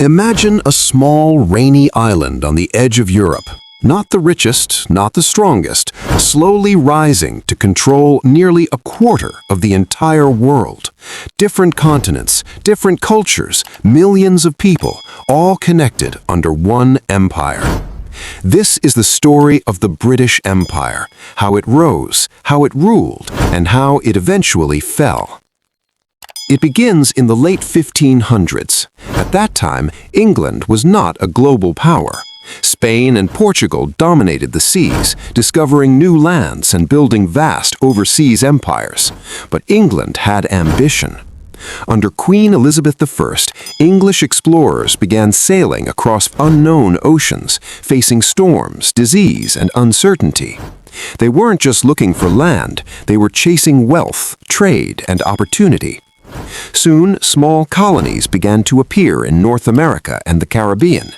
Imagine a small, rainy island on the edge of Europe. Not the richest, not the strongest, slowly rising to control nearly a quarter of the entire world. Different continents, different cultures, millions of people, all connected under one empire. This is the story of the British Empire, how it rose, how it ruled, and how it eventually fell. It begins in the late 1500s. At that time, England was not a global power. Spain and Portugal dominated the seas, discovering new lands and building vast overseas empires. But England had ambition. Under Queen Elizabeth I, English explorers began sailing across unknown oceans, facing storms, disease, and uncertainty. They weren't just looking for land, they were chasing wealth, trade, and opportunity. Soon, small colonies began to appear in North America and the Caribbean.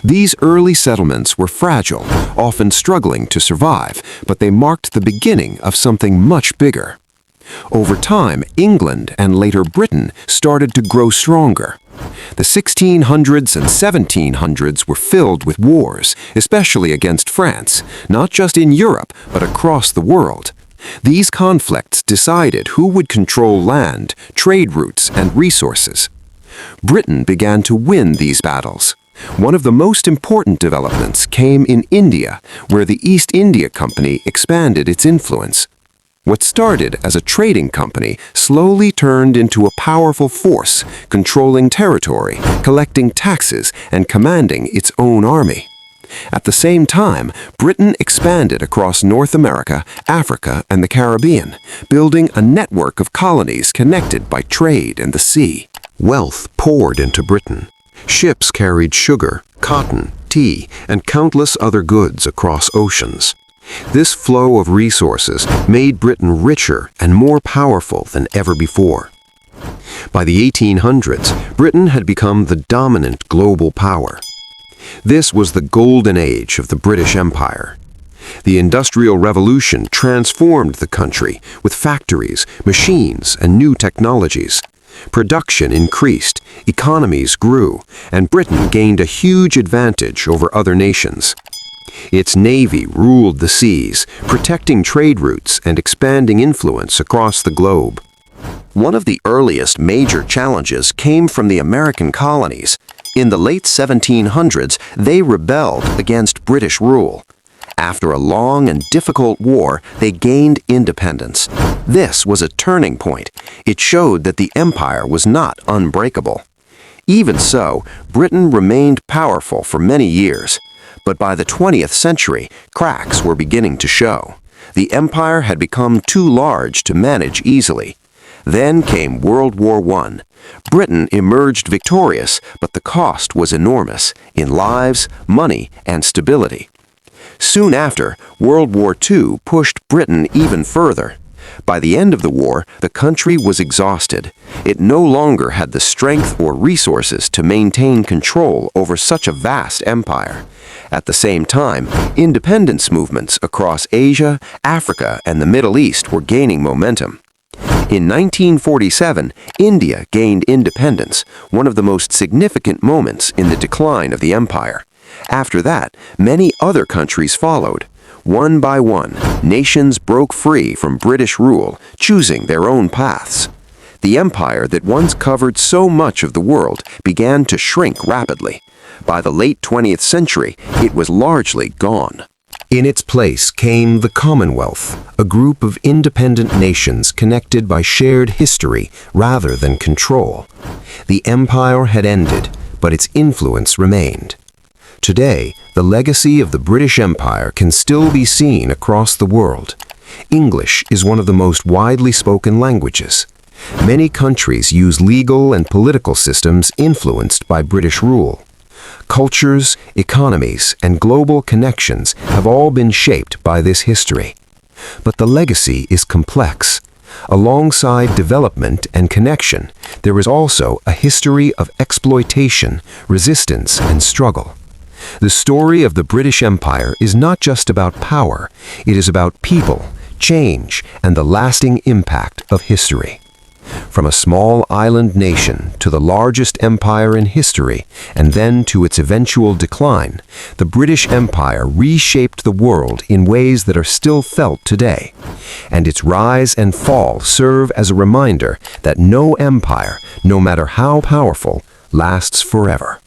These early settlements were fragile, often struggling to survive, but they marked the beginning of something much bigger. Over time, England and later Britain started to grow stronger. The 1600s and 1700s were filled with wars, especially against France, not just in Europe, but across the world. These conflicts decided who would control land, trade routes, and resources. Britain began to win these battles. One of the most important developments came in India, where the East India Company expanded its influence. What started as a trading company slowly turned into a powerful force, controlling territory, collecting taxes, and commanding its own army. At the same time, Britain expanded across North America, Africa, and the Caribbean, building a network of colonies connected by trade and the sea. Wealth poured into Britain. Ships carried sugar, cotton, tea, and countless other goods across oceans. This flow of resources made Britain richer and more powerful than ever before. By the 1800s, Britain had become the dominant global power. This was the golden age of the British Empire. The Industrial Revolution transformed the country with factories, machines, and new technologies. Production increased, economies grew, and Britain gained a huge advantage over other nations. Its navy ruled the seas, protecting trade routes and expanding influence across the globe. One of the earliest major challenges came from the American colonies. In the late 1700s, they rebelled against British rule. After a long and difficult war, they gained independence. This was a turning point. It showed that the empire was not unbreakable. Even so, Britain remained powerful for many years. But by the 20th century, cracks were beginning to show. The empire had become too large to manage easily. Then came World War I. Britain emerged victorious, but the cost was enormous in lives, money, and stability. Soon after, World War II pushed Britain even further. By the end of the war, the country was exhausted. It no longer had the strength or resources to maintain control over such a vast empire. At the same time, independence movements across Asia, Africa, and the Middle East were gaining momentum. In 1947, India gained independence, one of the most significant moments in the decline of the empire. After that, many other countries followed. One by one, nations broke free from British rule, choosing their own paths. The empire that once covered so much of the world began to shrink rapidly. By the late 20th century, it was largely gone. In its place came the Commonwealth, a group of independent nations connected by shared history rather than control. The empire had ended, but its influence remained. Today, the legacy of the British Empire can still be seen across the world. English is one of the most widely spoken languages. Many countries use legal and political systems influenced by British rule. Cultures, economies, and global connections have all been shaped by this history. But the legacy is complex. Alongside development and connection, there is also a history of exploitation, resistance, and struggle. The story of the British Empire is not just about power, it is about people, change, and the lasting impact of history. From a small island nation to the largest empire in history, and then to its eventual decline, the British Empire reshaped the world in ways that are still felt today. And its rise and fall serve as a reminder that no empire, no matter how powerful, lasts forever.